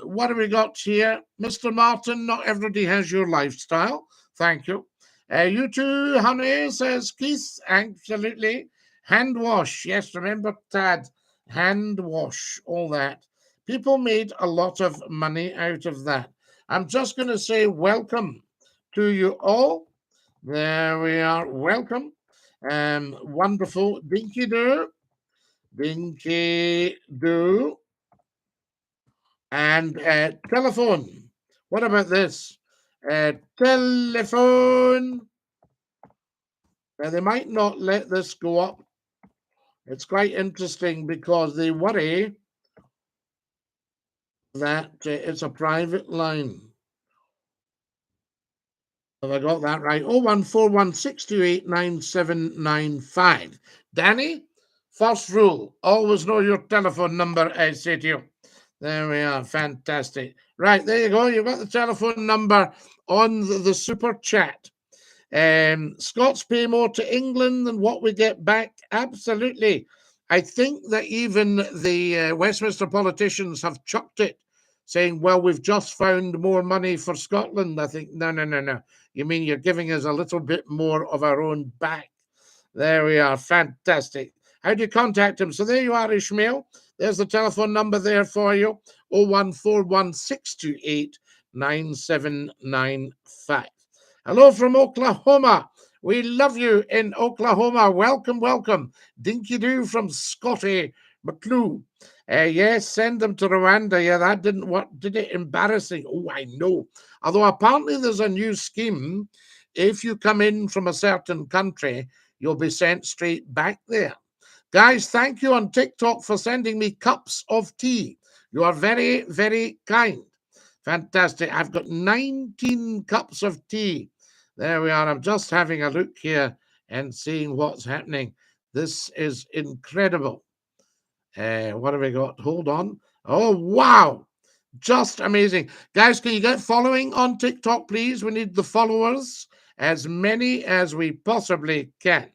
what have we got here? Mr. Martin, not everybody has your lifestyle. Thank you. You too, honey, says Keith. Absolutely. Hand wash. Yes, remember, Tad. Hand wash, all that. People made a lot of money out of that. I'm just going to say welcome to you all. There we are. Welcome. Wonderful. Dinky-Doo. Dinky-Doo. And telephone. What about this? Telephone. Now, they might not let this go up. It's quite interesting because they worry that it's a private line. Have I got that right? 01416289795. Danny, first rule, always know your telephone number, I say to you. There we are. Fantastic. Right, there you go. You've got the telephone number on the super chat. Scots pay more to England than what we get back. Absolutely. I think that even the Westminster politicians have chucked it, saying, well, we've just found more money for Scotland. I think, no. You mean you're giving us a little bit more of our own back. There we are. Fantastic. How do you contact him? So there you are, Ishmael. There's the telephone number there for you. 01416289795. Hello from Oklahoma. We love you in Oklahoma. Welcome. Dinky-Doo from Scottie McCLUE. Yes, send them to Rwanda. Yeah, that didn't work, did it? Embarrassing. Oh, I know. Although apparently there's a new scheme. If you come in from a certain country, you'll be sent straight back there. Guys, thank you on TikTok for sending me cups of tea. You are very, very kind. Fantastic. I've got 19 cups of tea. There we are. I'm just having a look here and seeing what's happening. This is incredible. What have we got? Hold on. Oh, wow. Just amazing. Guys, can you get following on TikTok, please? We need the followers, as many as we possibly can.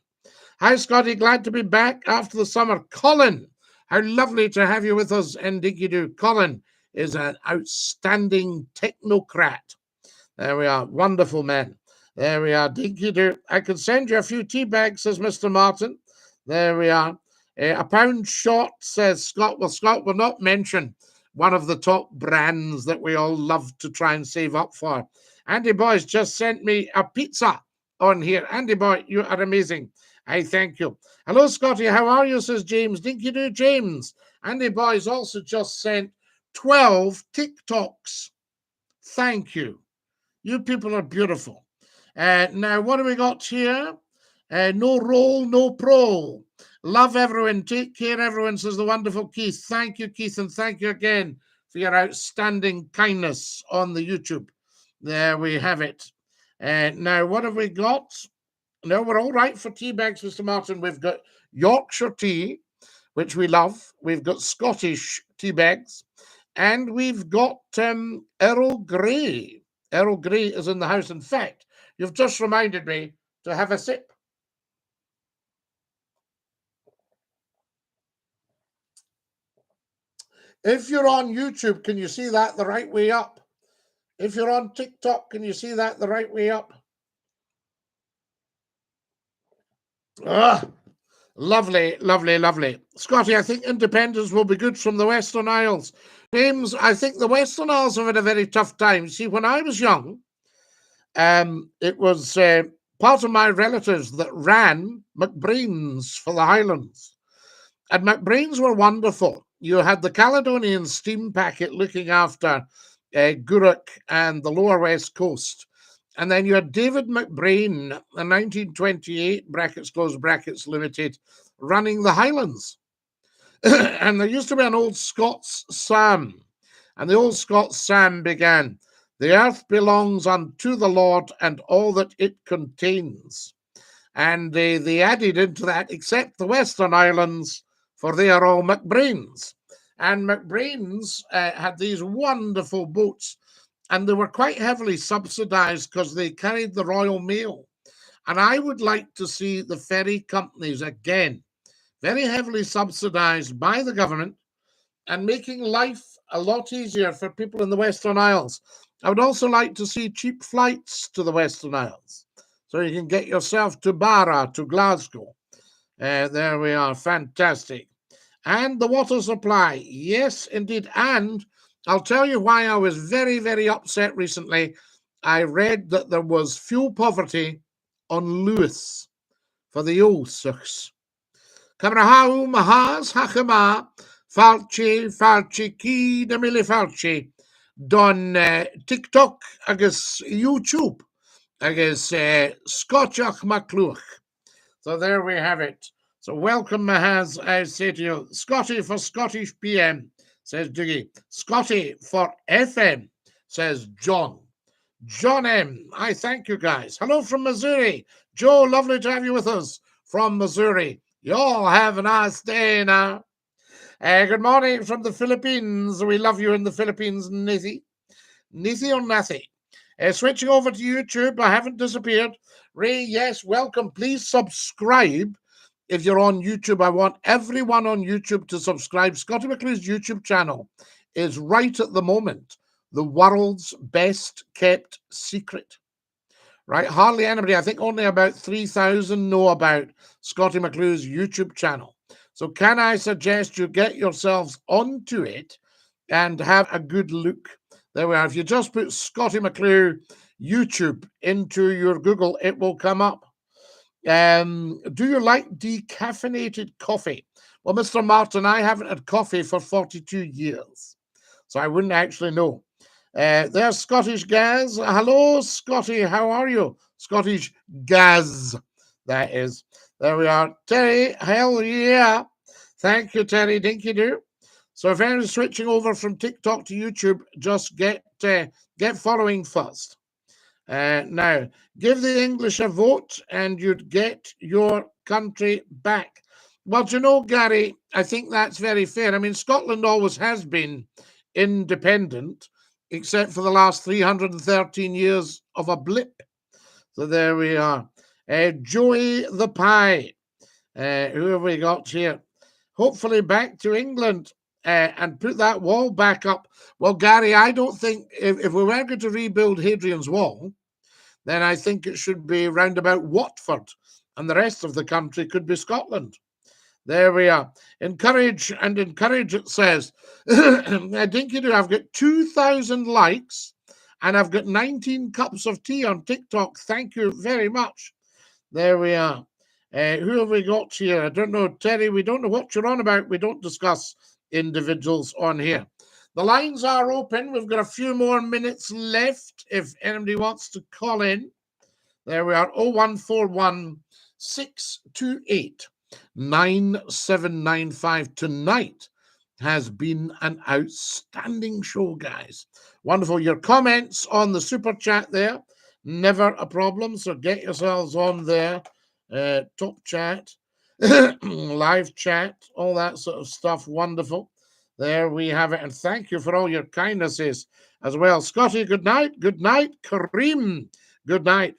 Hi, Scotty. Glad to be back after the summer. Colin, how lovely to have you with us in DINKY-DOO. Colin is an outstanding technocrat. There we are. Wonderful man. There we are. DINKY-DOO. I could send you a few tea bags, says Mr. Martin. There we are. A pound short, says Scott. Well, Scott will not mention one of the top brands that we all love to try and save up for. Andy Boy's just sent me a pizza on here. Andy Boy, you are amazing. I thank you. Hello, Scotty. How are you, says James. DINKY-DOO, James. Andy Boy's also just sent 12 TikToks. Thank you. You people are beautiful. Now, what do we got here? No roll, no pro. Love everyone. Take care, everyone, says the wonderful Keith. Thank you, Keith, and thank you again for your outstanding kindness on the YouTube. There we have it. Now, what have we got? No, we're all right for tea bags, Mr. Martin. We've got Yorkshire tea, which we love. We've got Scottish tea bags. And we've got Earl Grey. Earl Grey is in the house. In fact, you've just reminded me to have a sip. If you're on YouTube, can you see that the right way up? If you're on TikTok, can you see that the right way up? Ah, lovely, lovely, lovely. Scotty, I think independence will be good from the Western Isles. James, I think the Western Isles have had a very tough time. See, when I was young, it was part of my relatives that ran McBrain's for the Highlands. And McBrain's were wonderful. You had the Caledonian steam packet looking after Gourock and the lower west coast. And then you had David McBrain in 1928, brackets close, brackets limited, running the Highlands. And there used to be an old Scots psalm. And the old Scots psalm began, "The earth belongs unto the Lord and all that it contains." And they added into that, except the Western Islands, for they are all McBrain's. And McBrain's had these wonderful boats, and they were quite heavily subsidized because they carried the Royal Mail. And I would like to see the ferry companies again, very heavily subsidized by the government and making life a lot easier for people in the Western Isles. I would also like to see cheap flights to the Western Isles, so you can get yourself to Barra, to Glasgow. There we are, fantastic. And the water supply, yes, indeed. And I'll tell you why I was very, very upset recently. I read that there was fuel poverty on Lewis for the Ulsuchs. Cabrahau Mahas Hakama Falchi Ki de Mili Falchi Don TikTok agus YouTube agus Scottiach McCLUE. So there we have it. So welcome, Mahaz, I say to you. Scotty for Scottish PM, says Dougie. Scotty for FM, says John. John M, I thank you guys. Hello from Missouri. Joe, lovely to have you with us from Missouri. You all have a nice day now. Good morning from the Philippines. We love you in the Philippines, Nithy. Nithy or Nathy? Switching over to YouTube, I haven't disappeared. Ray, yes, welcome. Please subscribe. If you're on YouTube, I want everyone on YouTube to subscribe. Scotty McClue's YouTube channel is right at the moment the world's best kept secret. Right? Hardly anybody, I think only about 3,000 know about Scotty McClue's YouTube channel. So can I suggest you get yourselves onto it and have a good look? There we are. If you just put Scotty McClue YouTube into your Google, it will come up. Do you like decaffeinated coffee? Well, Mr. Martin, I haven't had coffee for 42 years, so I wouldn't actually know. There's Scottish Gaz. Hello, Scotty. How are you? Scottish Gaz, that is. There we are. Terry, hell yeah. Thank you, Terry. Dinky-Doo. So if anyone's switching over from TikTok to YouTube, just get following first. Now, give the English a vote and you'd get your country back. Well, do you know, Gary, I think that's very fair. I mean, Scotland always has been independent, except for the last 313 years of a blip. So there we are. Joey the Pie. Who have we got here? Hopefully back to England and put that wall back up. Well, Gary, I don't think if we were going to rebuild Hadrian's Wall, then I think it should be round about Watford, and the rest of the country could be Scotland. There we are. Encourage, it says. Dinky-Doo, I've got 2,000 likes and I've got 19 cups of tea on TikTok. Thank you very much. There we are. Who have we got here? I don't know. Terry, we don't know what you're on about. We don't discuss individuals on here. The lines are open. We've got a few more minutes left if anybody wants to call in. There we are. 0141 628 9795. Tonight has been an outstanding show, guys. Wonderful. Your comments on the super chat there, never a problem. So get yourselves on there. Top chat, live chat, all that sort of stuff. Wonderful. There we have it. And thank you for all your kindnesses as well. Scotty, good night. Good night. Kareem, good night.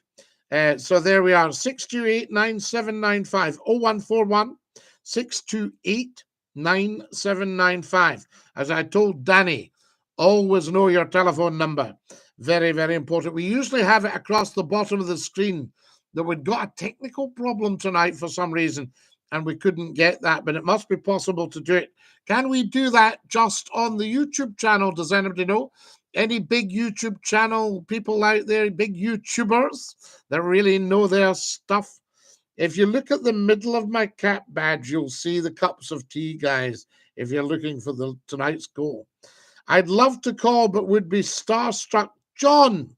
So there we are. 628-9795. 0141 628-9795. As I told Danny, always know your telephone number. Very, very important. We usually have it across the bottom of the screen. That we'd got a technical problem tonight for some reason, and we couldn't get that, but it must be possible to do it. Can we do that just on the YouTube channel? Does anybody know? Any big YouTube channel people out there, big YouTubers that really know their stuff? If you look at the middle of my cap badge, you'll see the cups of tea, guys, if you're looking for tonight's goal. I'd love to call, but would be starstruck. John,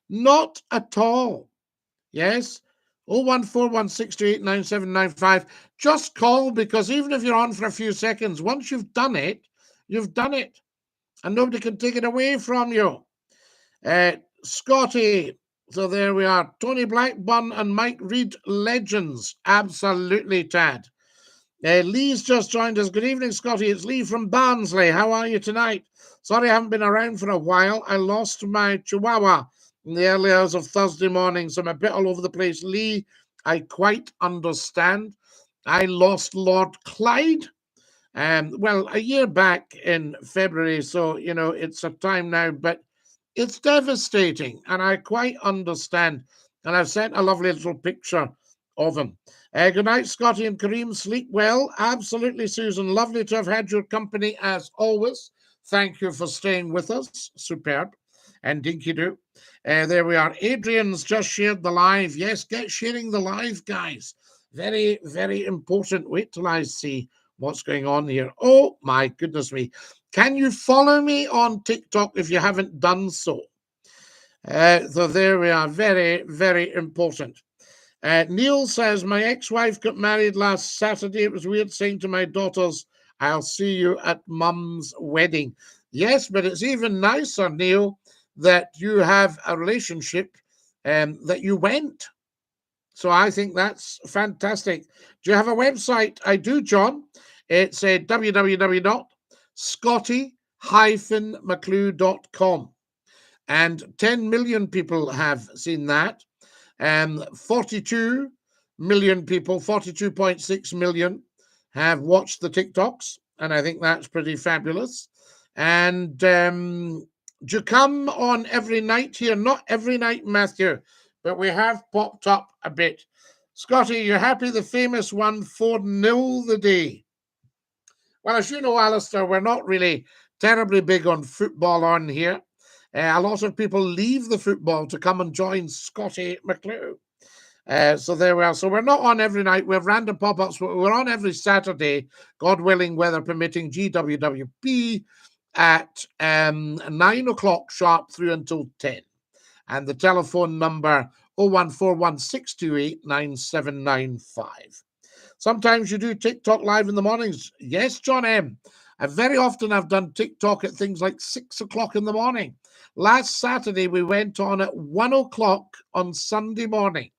not at all. Yes, 01416289795. Just call, because even if you're on for a few seconds, once you've done it, and nobody can take it away from you. Scotty, so there we are. Tony Blackburn and Mike Reed, legends. Absolutely, Tad. Lee's just joined us. Good evening, Scotty. It's Lee from Barnsley. How are you tonight? Sorry I haven't been around for a while. I lost my Chihuahua in the early hours of Thursday morning, so I'm a bit all over the place. Lee, I quite understand. I lost Lord Clyde, well, a year back in February, so, you know, it's a time now, but it's devastating, and I quite understand. And I've sent a lovely little picture of him. Good night, Scotty and Kareem. Sleep well. Absolutely, Susan. Lovely to have had your company as always. Thank you for staying with us. Superb. And Dinky-Doo. There we are. Adrian's just shared the live. Yes, get sharing the live, guys. Very, very important. Wait till I see what's going on here. Oh, my goodness me. Can you follow me on TikTok if you haven't done so? So there we are. Very, very important. Neil says, my ex-wife got married last Saturday. It was weird saying to my daughters, I'll see you at mum's wedding. Yes, but it's even nicer, Neil, that you have a relationship that you went. So I think that's fantastic. Do you have a website? I do, John. It's www.scottie-mcclue.com. And 10 million people have seen that. 42 million people, 42.6 million have watched the TikToks. And I think that's pretty fabulous. And do you come on every night here? Not every night, Matthew, but we have popped up a bit. Scotty, you happy the famous one 4-0 the day? Well, as you know, Alistair, we're not really terribly big on football on here. A lot of people leave the football to come and join Scottie McClue. So there we are. So we're not on every night. We have random pop-ups, but we're on every Saturday, God willing, weather permitting, GWWP at 9 o'clock sharp through until 10. And the telephone number 01416289795. Sometimes you do TikTok live in the mornings. Yes, John M. Very often I've done TikTok at things like 6 o'clock in the morning. Last Saturday, we went on at 1 o'clock on Sunday morning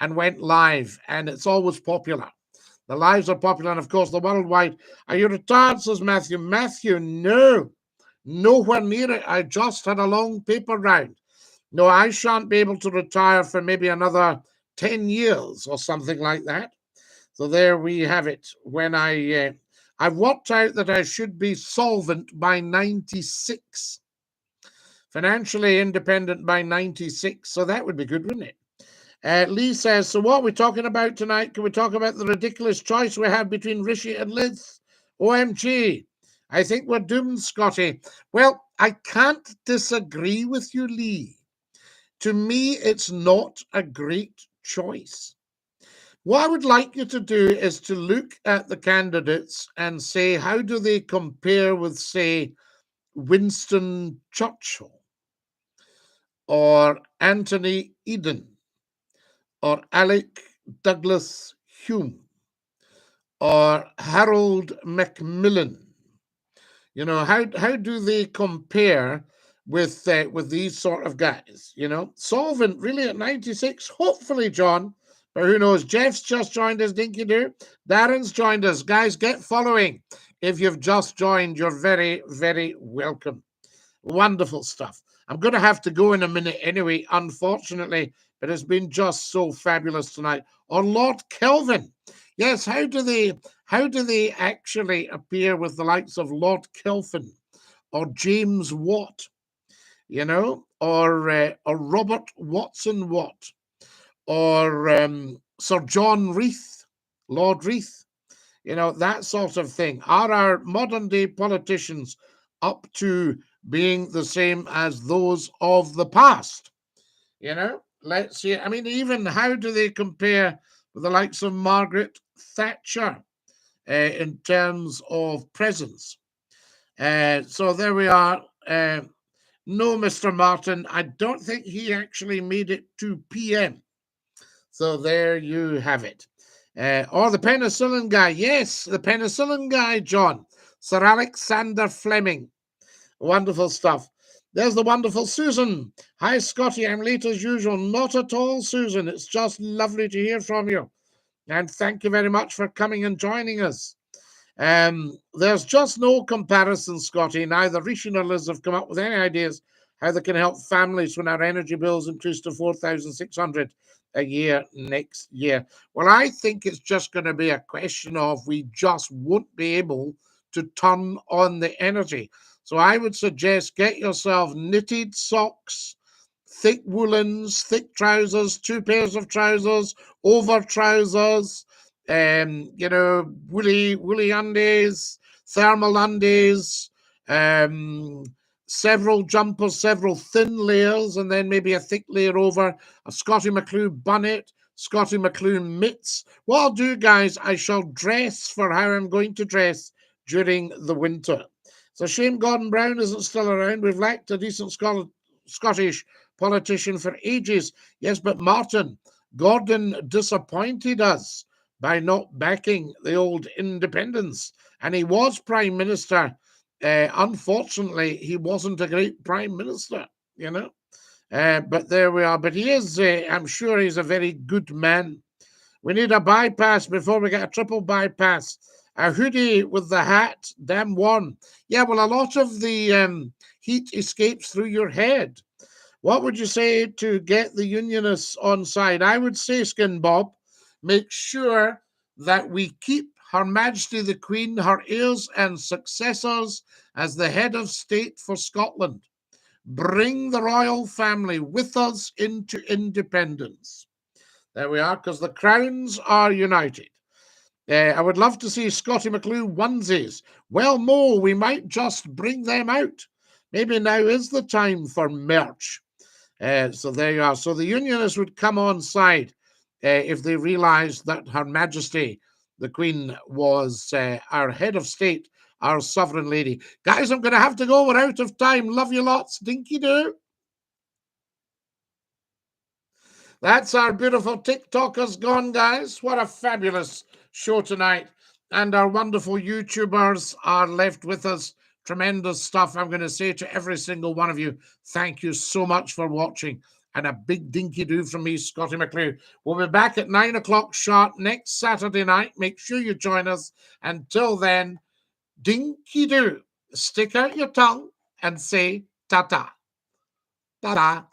and went live, and it's always popular. The lives are popular, and of course, the worldwide. Are you retired, says Matthew? Matthew, no, nowhere near it. I just had a long paper round. No, I shan't be able to retire for maybe another 10 years or something like that. So there we have it. When I've worked out that I should be solvent by 96. Financially independent by 96. So that would be good, wouldn't it? Lee says, so what are we talking about tonight? Can we talk about the ridiculous choice we have between Rishi and Liz? OMG. I think we're doomed, Scotty. Well, I can't disagree with you, Lee. To me, it's not a great choice. What I would like you to do is to look at the candidates and say, how do they compare with, say, Winston Churchill or Anthony Eden or Alec Douglas Hume or Harold Macmillan? You know, how do they compare with these sort of guys? You know, solvent really at 96, hopefully, John. But who knows? Jeff's just joined us, Dinky-Doo. Darren's joined us. Guys, get following. If you've just joined, you're very, very welcome. Wonderful stuff. I'm going to have to go in a minute anyway, unfortunately, but it's been just so fabulous tonight. Or Lord Kelvin. Yes, how do they actually appear with the likes of Lord Kelvin or James Watt, you know, or Robert Watson Watt, or Sir John Reith, Lord Reith, you know, that sort of thing? Are our modern day politicians up to being the same as those of the past? You know, let's see. I mean, even how do they compare with the likes of Margaret Thatcher in terms of presence? So there we are. No, Mr. Martin, I don't think he actually made it to PM. So there you have it. Or the penicillin guy. Yes, the penicillin guy, John. Sir Alexander Fleming. Wonderful stuff. There's the wonderful Susan. Hi, Scotty. I'm late as usual. Not at all, Susan. It's just lovely to hear from you. And thank you very much for coming and joining us. There's just no comparison, Scotty. Neither Rishi nor Liz have come up with any ideas how they can help families when our energy bills increase to $4,600 a year next year. Well, I think it's just going to be a question of we just won't be able to turn on the energy. So I would suggest get yourself knitted socks, thick woolens, thick trousers, 2 pairs of trousers, over trousers, you know, woolly undies, thermal undies, several jumpers, several thin layers, and then maybe a thick layer over, a Scottie McClue bonnet, Scottie McClue mitts. What I'll do, guys, I shall dress for how I'm going to dress during the winter. It's a shame Gordon Brown isn't still around. We've lacked a decent Scottish politician for ages. Yes, but Martin, Gordon disappointed us by not backing the old independents. And he was Prime Minister. Unfortunately, he wasn't a great Prime Minister, you know. But there we are. But he is, I'm sure he's a very good man. We need a bypass before we get a triple bypass. A hoodie with the hat, damn warm. Yeah, well, a lot of the heat escapes through your head. What would you say to get the Unionists on side? I would say, Skin Bob, make sure that we keep Her Majesty the Queen, her heirs and successors as the head of state for Scotland. Bring the royal family with us into independence. There we are, because the crowns are united. I would love to see Scottie McClue onesies. Well, Mo, we might just bring them out. Maybe now is the time for merch. So there you are. So the Unionists would come on side. if they realised that Her Majesty, the Queen, was our head of state, our sovereign lady. Guys, I'm going to have to go. We're out of time. Love you lots. Dinky-doo. That's our beautiful TikTokers gone, guys. What a fabulous show tonight. And our wonderful YouTubers are left with us. Tremendous stuff. I'm going to say to every single one of you, thank you so much for watching. And a big dinky-doo from me, Scottie McClue. We'll be back at 9 o'clock sharp next Saturday night. Make sure you join us. Until then, dinky-doo. Stick out your tongue and say ta-ta. Ta-ta.